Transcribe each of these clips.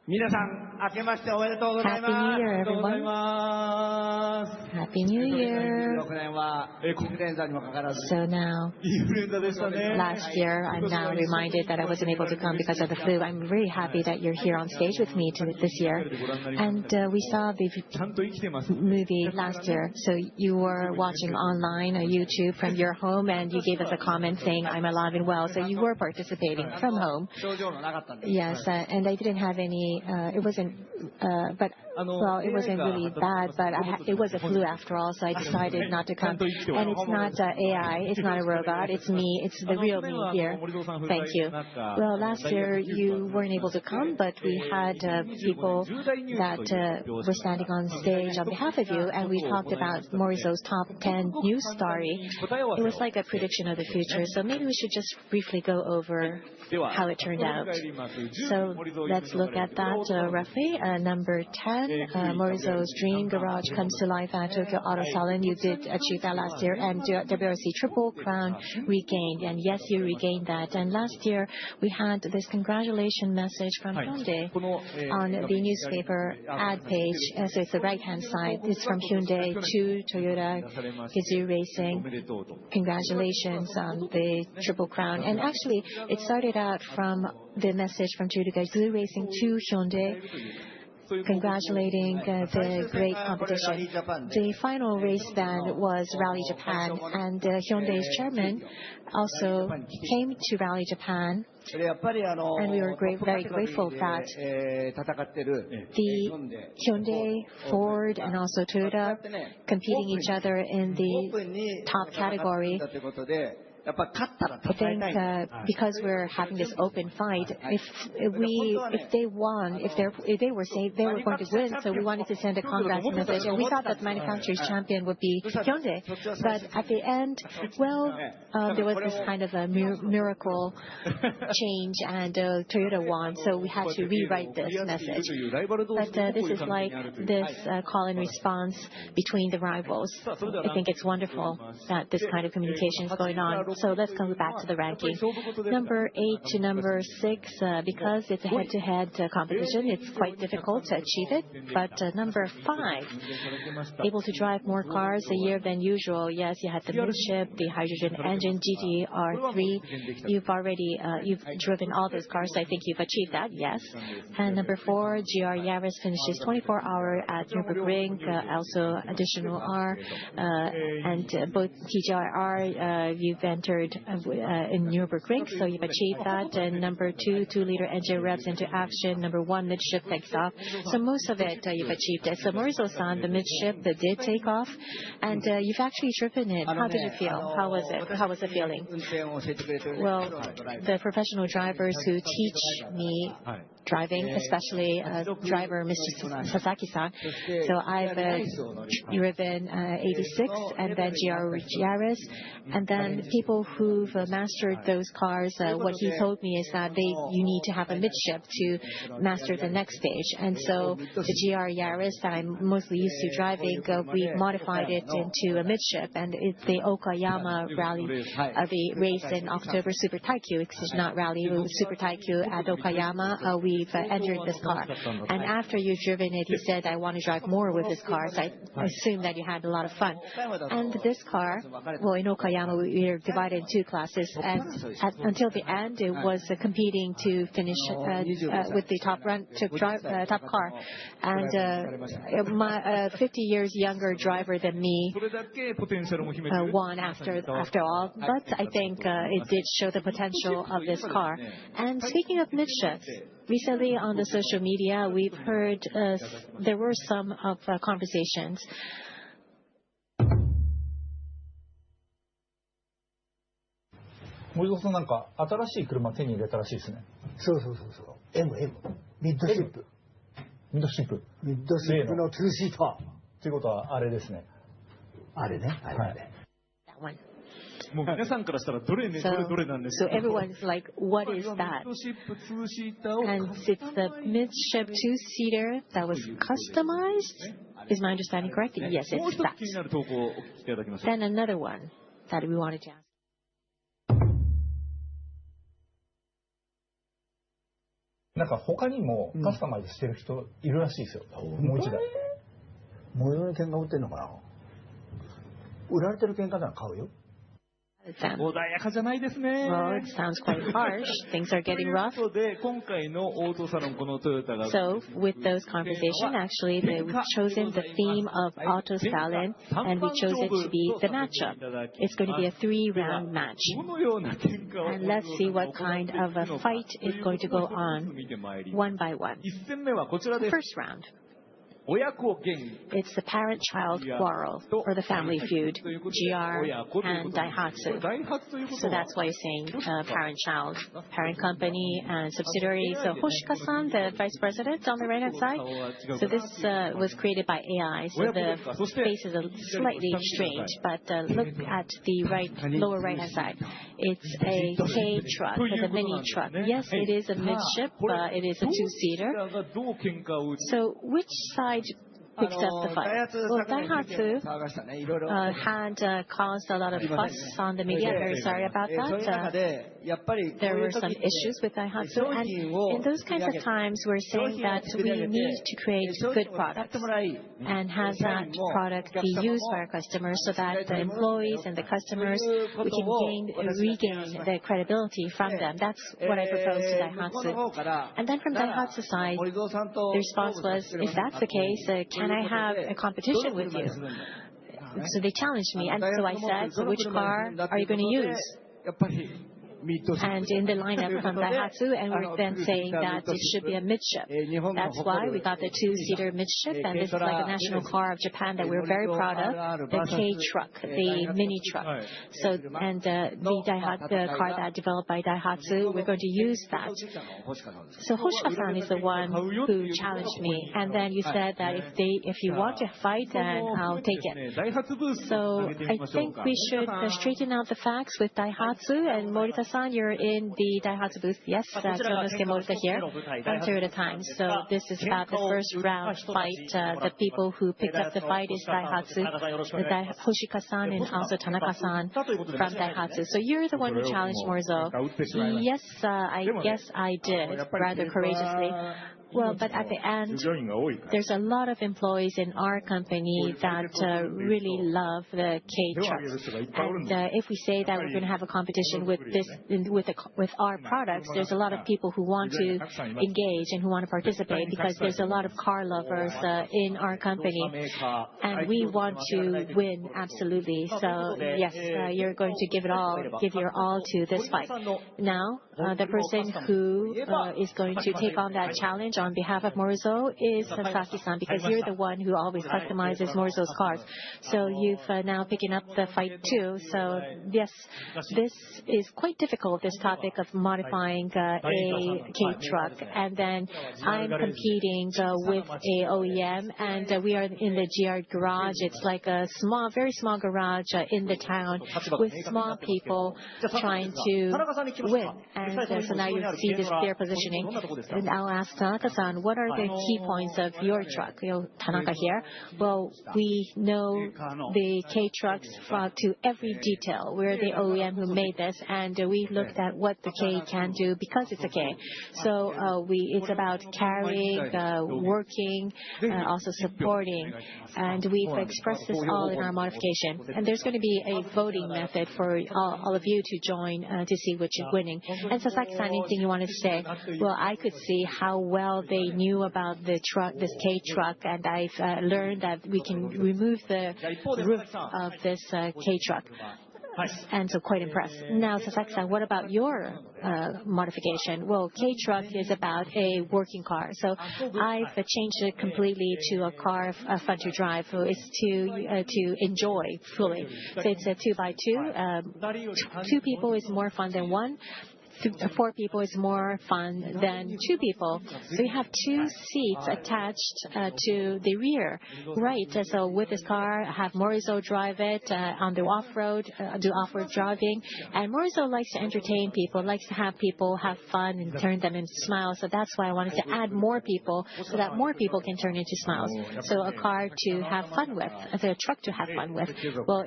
皆さん、明けましておめでとうございます。 Happy New Year, everyone. Happy New Year. 2016年はインフルエンザにもかかわらず So now, インフルエンザでしたね。 last year, I'm now reminded that I wasn't able to come because of the flu. I'm really happy that you're here on stage with me this year. And we saw the movie last year. So you were watching online on YouTube from your home, and you gave us a comment saying, I'm alive and well. So you were participating from home. 症状のなかったんです。 Yes, and I didn't have any, it wasn't, but, well, it wasn't really bad, but it was a flu after all, so I decided not to come. And it's not AI, it's not a robot, it's me, it's the real me here. Thank you. Well, last year you weren't able to come, but we had people that were standing on stage on behalf of you, and we talked about Morizo's top 10 news story. It was like a prediction of the future, so maybe we should just briefly go over how it turned out. So let's look at that roughly. Number 10, Morizo's Dream Garage comes to life at Tokyo Auto Salon. You did achieve that last year, and WRC Triple Crown regained, and yes, you regained that. And last year we had this congratulation message from Hyundai on the newspaper ad page. So it's the right-hand side. It's from Hyundai to Toyota Gazoo Racing. Congratulations on the Triple Crown. And actually, it started out from the message from Toyota Gazoo Racing to Hyundai, congratulating the great competition. The final race then was Rally Japan, and Hyundai's chairman also came to Rally Japan, and we were very grateful that the Hyundai, Ford, and also Toyota competing each other in the top category. I think because we're having this open fight, if they won, if they were saying they were going to win, so we wanted to send a congrats message, and we thought that the manufacturer's champion would be Hyundai. But at the end, well, there was this kind of a miracle change, and Toyota won, so we had to rewrite this message. But this is like this call and response between the rivals. I think it's wonderful that this kind of communication is going on. So let's come back to the ranking. Number 8 to number 6, because it's a head-to-head competition, it's quite difficult to achieve it. But number 5, able to drive more cars a year than usual. Yes, you had the midship, the hydrogen engine, GTR3. You've driven all those cars. So I think you've achieved that. Yes. And number 4, GR Yaris finishes 24-hour at Nürburgring, also additional R, and both TGR you've entered in Nürburgring, so you've achieved that. And number 2, 2-liter engine revs into action. Number 1, midship takes off. So most of it you've achieved it. So Morizo-san, the midship did take off, and you've actually driven it. How did you feel? How was it? How was the feeling? Well, the professional drivers who teach me driving, especially driver Mr. Sasaki-san. So I've driven 86 and then GR Yaris, and then people who've mastered those cars, what he told me is that you need to have a midship to master the next stage. And so the GR Yaris that I'm mostly used to driving, we modified it into a midship, and it's the Okayama rally, the race in October, Super Taikyu. It's not rally, it was Super Taikyu at Okayama. We've entered this car. And after you've driven it, he said, I want to drive more with this car. So I assume that you had a lot of fun. And this car, well, in Okayama, we are divided in 2 classes. And until the end, it was competing to finish with the top car. And my 50 years younger driver than me won after all. But I think it did show the potential of this car. And speaking of midships, recently on the social media, we've heard there were some of conversations. 森蔵さんなんか新しい車手に入れたらしいですね。そうそうそうそう。M ミッドシップ。ミッドシップ。ミッドシップの2シート。ということはあれですね。あれね。あれね。もう皆さんからしたらどれねどれなんですか。So everyone's like, what is that? And it's the midship 2-seater that was customized. Is my understanding correct? Yes, it's that. Then another one that we wanted to ask. こなんか他にもカスタマイズしてる人いるらしいですよ。もう一台。模様に喧嘩売ってんのかな。売られてる喧嘩なら買うよ。穏やかじゃないですね。Well, it sounds quite harsh. Things are getting rough. で今回のオートサロンこのトヨタが So, with those conversations, actually, we've chosen the theme of Auto Salon, and we chose it to be the matchup. It's going to be a 3-round match. どのような喧嘩を And let's see what kind of a fight is going to go on, one by one. 一戦目はこちらです。 First round. 親子喧嘩。 It's the parent-child quarrel, or the family feud, GR and Daihatsu. So that's why you're saying parent-child, parent company and subsidiary. So Hoshika-san, the vice president on the right-hand side. So this was created by AI, so the face is slightly strange, but look at the lower right-hand side. It's a K truck, the mini truck. Yes, it is a midship, but it is a two-seater. So which side picks up the fight? Well, Daihatsu had caused a lot of fuss on the media. I'm very sorry about that. There were some issues with Daihatsu, and in those kinds of times, we're saying that we need to create good products and have that product be used by our customers so that the employees and the customers, we can regain the credibility from them. That's what I proposed to Daihatsu. And then from Daihatsu side, the response was, if that's the case, can I have a competition with you? So they challenged me, and so I said, so which car are you going to use? And in the lineup from Daihatsu, and we're then saying that it should be a midship. That's why we got the two-seater midship, and this is like a national car of Japan that we're very proud of, the K truck, the mini truck. So, and the car that developed by Daihatsu, we're going to use that. So Hoshika-san is the one who challenged me, and then you said that if you want to fight, then I'll take it. So I think we should straighten out the facts with Daihatsu, and Morita-san, you're in the Daihatsu booth. Yes, Tsunosuke Morita here from Toyota Times. So this is about the first round fight. The people who picked up the fight is Daihatsu, Hoshika-san, and also Tanaka-san from Daihatsu. So you're the one who challenged Morzo. Yes, I guess I did, rather courageously. Well, but at the end, there's a lot of employees in our company that really love the K trucks. And if we say that we're going to have a competition with this, with our products, there's a lot of people who want to engage and who want to participate because there's a lot of car lovers in our company, and we want to win absolutely. So yes, you're going to give your all to this fight. Now, the person who is going to take on that challenge on behalf of Morzo is Sasaki-san, because you're the one who always customizes Morzo's cars. So you've now picking up the fight too. So yes, this is quite difficult, this topic of modifying a K truck. And then I'm competing with a OEM, and we are in the GR garage. It's like a small, very small garage in the town with small people trying to win. And so now you see this clear positioning. And I'll ask Tanaka-san, what are the key points of your truck? Tanaka here. Well, we know the K trucks to every detail. We're the OEM who made this, and we looked at what the K can do because it's a K. So it's about carrying, working, also supporting, and we've expressed this all in our modification. And there's going to be a voting method for all of you to join to see which is winning. And Sasaki-san, anything you wanted to say? Well, I could see how well they knew about the truck, this K truck, and I've learned that we can remove the roof of this K truck. And so quite impressed. Now, Sasaki-san, what about your modification? Well, K-Truck is about a working car. So I've changed it completely to a car fun to drive. So it's to enjoy fully. So it's a 2x2. 2 people is more fun than 1. 4 people is more fun than 2 people. So you have 2 seats attached to the rear. Right. So with this car, have Morzo drive it on the off-road, do off-road driving. And Morzo likes to entertain people, likes to have people have fun and turn them into smiles. So that's why I wanted to add more people so that more people can turn into smiles. So a car to have fun with, a truck to have fun with. Well,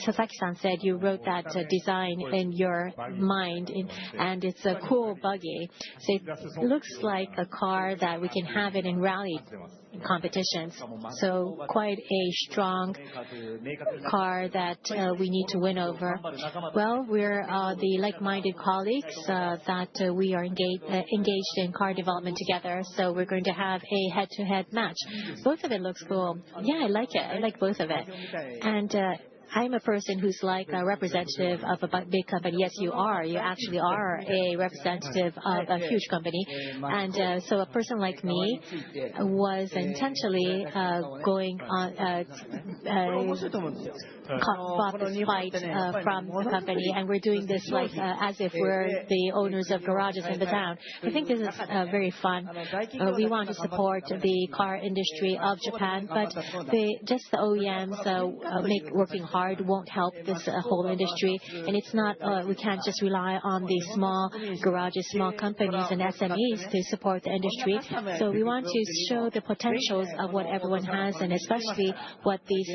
Sasaki-san said you wrote that design in your mind. and it's a cool buggy. So it looks like a car that we can have it in rally competitions. So quite a strong car that we need to win over. Well, we're the like-minded colleagues that we are engaged in car development together. So we're going to have a head-to-head match. Both of it looks cool. Yeah, I like it. I like both of it. And I'm a person who's like a representative of a big company. Yes, you are. You actually are a representative of a huge company. And so a person like me was intentionally going on bought this fight from the company, and we're doing this like as if we're the owners of garages in the town. I think this is very fun. We want to support the car industry of Japan, but just the OEMs working hard won't help this whole industry. And it's not we can't just rely on the small garages, small companies and SMEs to support the industry. So we want to show the potentials of what everyone has, and especially what these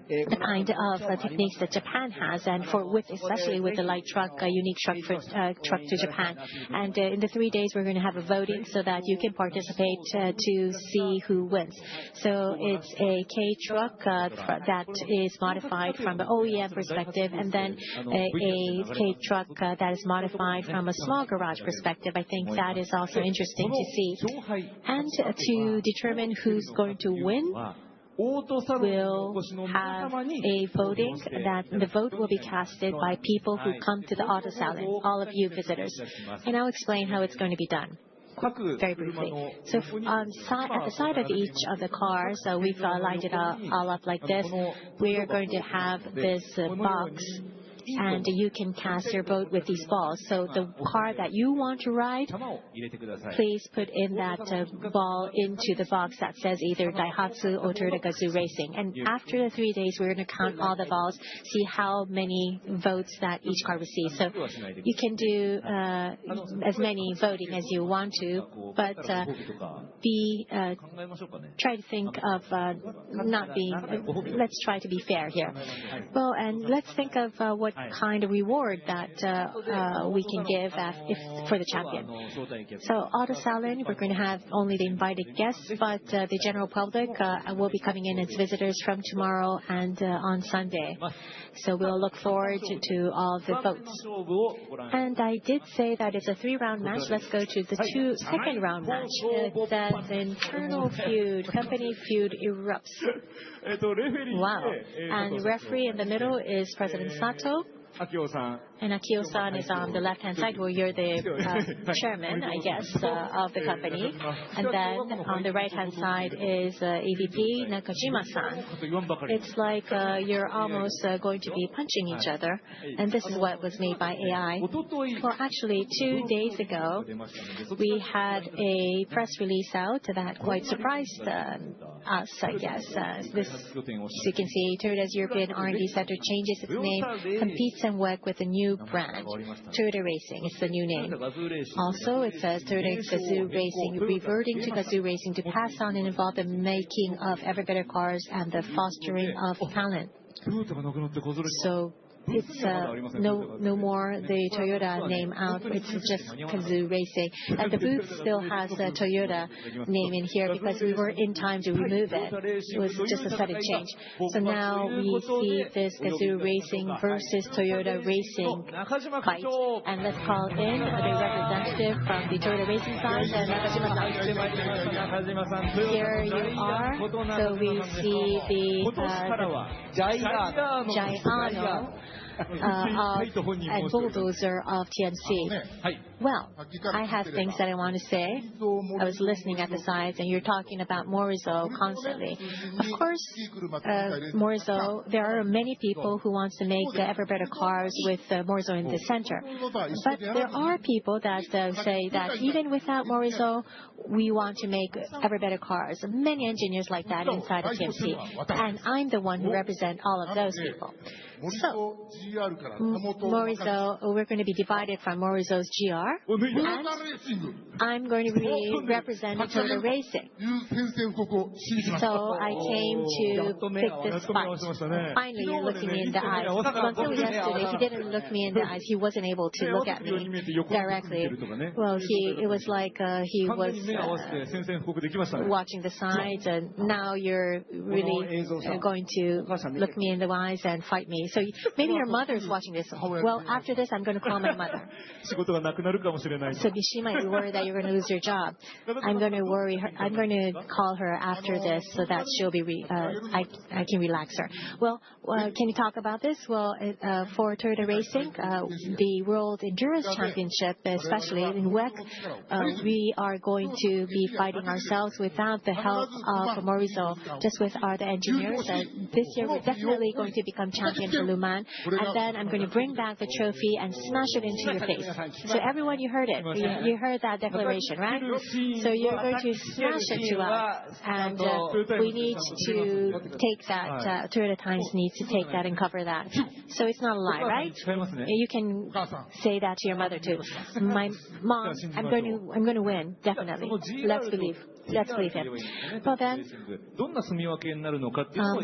the kind of techniques that Japan has, and especially with the light truck, a unique truck to Japan. And in the 3 days, we're going to have a voting so that you can participate to see who wins. So it's a K truck that is modified from an OEM perspective, and then a K truck that is modified from a small garage perspective. I think that is also interesting to see. And to determine who's going to win, we'll have a voting that the vote will be casted by people who come to the auto salon, all of you visitors. And I'll explain how it's going to be done very briefly. So at the side of each of the cars, we've lined it all up like this. We are going to have this box, and you can cast your vote with these balls. So the car that you want to ride, please put in that ball into the box that says either Daihatsu or Toyota Gazoo Racing. And after the 3 days, we're going to count all the balls, see how many votes that each car receives. So you can do as many voting as you want to, but try to think of not being. Let's try to be fair here. Well, and let's think of what kind of reward that we can give for the champion. So Auto Salon, we're going to have only the invited guests, but the general public will be coming in as visitors from tomorrow and on Sunday. So we'll look forward to all the votes. And I did say that it's a 3-round match. Let's go to the second round match. It says internal feud, company feud erupts. Wow. And referee in the middle is President Sato. And Akio-san is on the left-hand side, where you're the chairman, I guess, of the company. And then on the right-hand side is EVP Nakajima-san. It's like you're almost going to be punching each other. And this is what was made by AI. Well, actually, 2 days ago, we had a press release out that quite surprised us, I guess. As you can see, Toyota's European R&D Center changes its name, competes and work with a new brand, Toyota Racing. It's the new name. Also, it says Toyota Gazoo Racing, reverting to Gazoo Racing to pass on and involve the making of ever better cars and the fostering of talent. So it's no more the Toyota name out. It's just Gazoo Racing. And the booth still has the Toyota name in here because we were in time to remove it. It was just a sudden change. So now we see this Gazoo Racing versus Toyota Racing fight. And let's call in the representative from the Toyota Racing side, Nakajima-san. Here you are. So we see the Giano and bulldozer of TMC. Well, I have things that I want to say. I was listening at the sides, and you're talking about Morizo constantly. Of course, Morizo, there are many people who want to make ever better cars with Morizo in the center. But there are people that say that even without Morizo, we want to make ever better cars. Many engineers like that inside of TMC. And I'm the one who represents all of those people. So, Morizo, we're going to be divided from Morizo's GR. And I'm going to be representing Toyota Racing. So I came to pick this fight. Finally, you're looking me in the eyes. Until yesterday, he didn't look me in the eyes. He wasn't able to look at me directly. Well, it was like he was watching the sides, and now you're really going to look me in the eyes and fight me. So maybe your mother is watching this. Well, after this, I'm going to call my mother. So she might be worried that you're going to lose your job. I'm going to worry her. I'm going to call her after this so that she'll be. I can relax her. Well, can you talk about this? Well, for Toyota Racing, the World Endurance Championship, especially in WEC, we are going to be fighting ourselves without the help of Morizo, just with the engineers. This year, we're definitely going to become champion for Le Mans, and then I'm going to bring back the trophy and smash it into your face. So everyone, you heard it. You heard that declaration, right? So you're going to smash it to us, and we need to take that. Toyota Times needs to take that and cover that. So it's not a lie, right? You can say that to your mother too. My mom, I'm going to win, definitely. Let's believe him. Well then,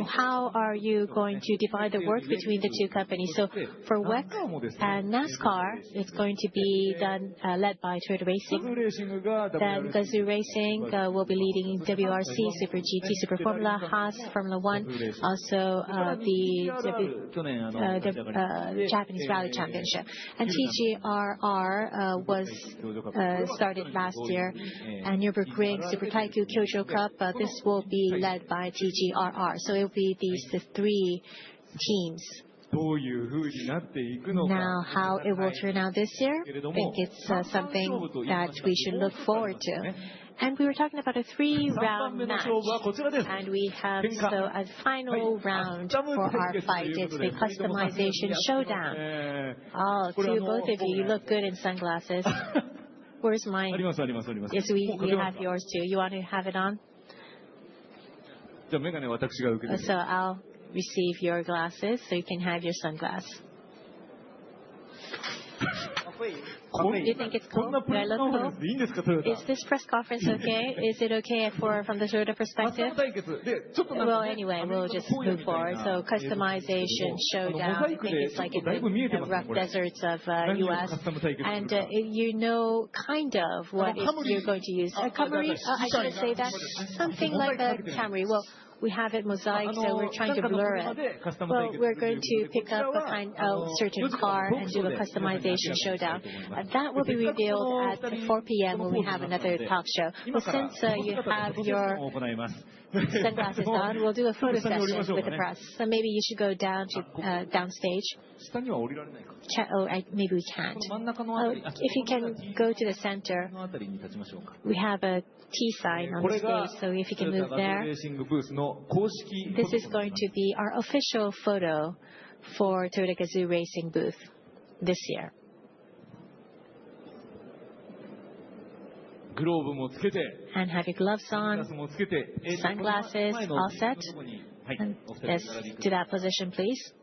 how are you going to divide the work between the two companies? So for WEC and NASCAR, it's going to be done led by Toyota Racing. Then Gazoo Racing will be leading WRC, Super GT, Super Formula, Haas, Formula One, also the Japanese Rally Championship. And TGRR was started last year, and Nürburgring, Super Taikyu, Kyoto Cup, this will be led by TGRR. So it will be the three teams. Now, how it will turn out this year, I think it's something that we should look forward to. And we were talking about a 3-round match, and we have a final round for our fight. It's the customization showdown. Oh, to both of you, you look good in sunglasses. Where's mine? Yes, we have yours too. You want to have it on? So I'll receive your glasses so you can have your sunglasses. Do you think it's cool? Do I look cool? Is this press conference okay? Is it okay from the Toyota perspective? Well, anyway, we'll just move forward. So customization showdown. I think it's like in the rough deserts of U.S. And you know kind of what you're going to use. A Camry? I shouldn't say that. Something like a Camry. Well, we have it mosaic, so we're trying to blur it. Well, we're going to pick up a certain car and do a customization showdown. That will be revealed at 4 p.m. when we have another talk show. Well, since you have your sunglasses on, we'll do a photo session with the press. So maybe you should go down to downstage. Maybe we can't. If you can go to the center, we have a T sign on the stage, so if you can move there. This is going to be our official photo for Toyota Gazoo Racing booth this year. And have your gloves on, sunglasses, all set. And yes, to that position, please.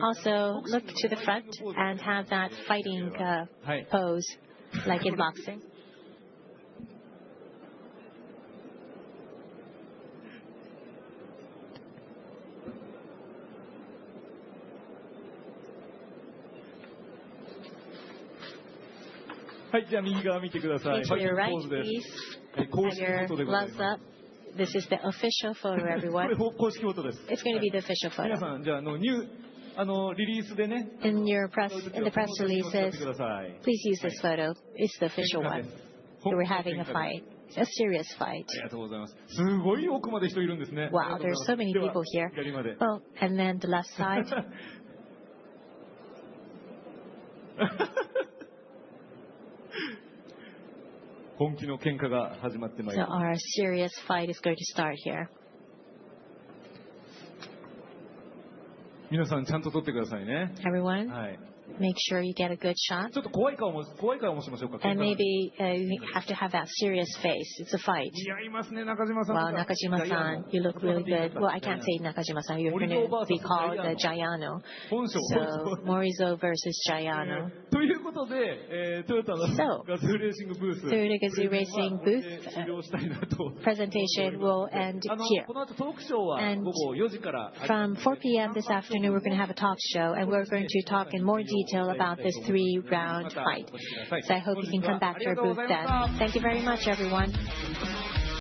Also, look to the front and have that fighting pose, like in boxing. Face to your right, please. Have your gloves up. This is the official photo, everyone. It's going to be the official photo. In the press releases, please use this photo. It's the official one. We're having a fight. A serious fight. Wow, there's so many people here. Well, and then the left side. So our serious fight is going to start here. Everyone, make sure you get a good shot. ちょっと怖い顔もしましょうか。 And maybe you have to have that serious face. It's a fight. 似合いますね、中島さん。 Well, Nakajima-san, you look really good. Well, I can't say Nakajima-san. You're going to be called Giano. 本性。 So, Morizo versus Giano. ということで、トヨタの So, ガズーレーシングブース、 Toyota Gazoo Racing booth 終了したいなと。 presentation will end here. この後トークショーは午後4時から。 From 4 p.m. this afternoon, we're going to have a talk show, and we're going to talk in more detail about this 3-round fight. So I hope you can come back to our booth then. Thank you very much, everyone.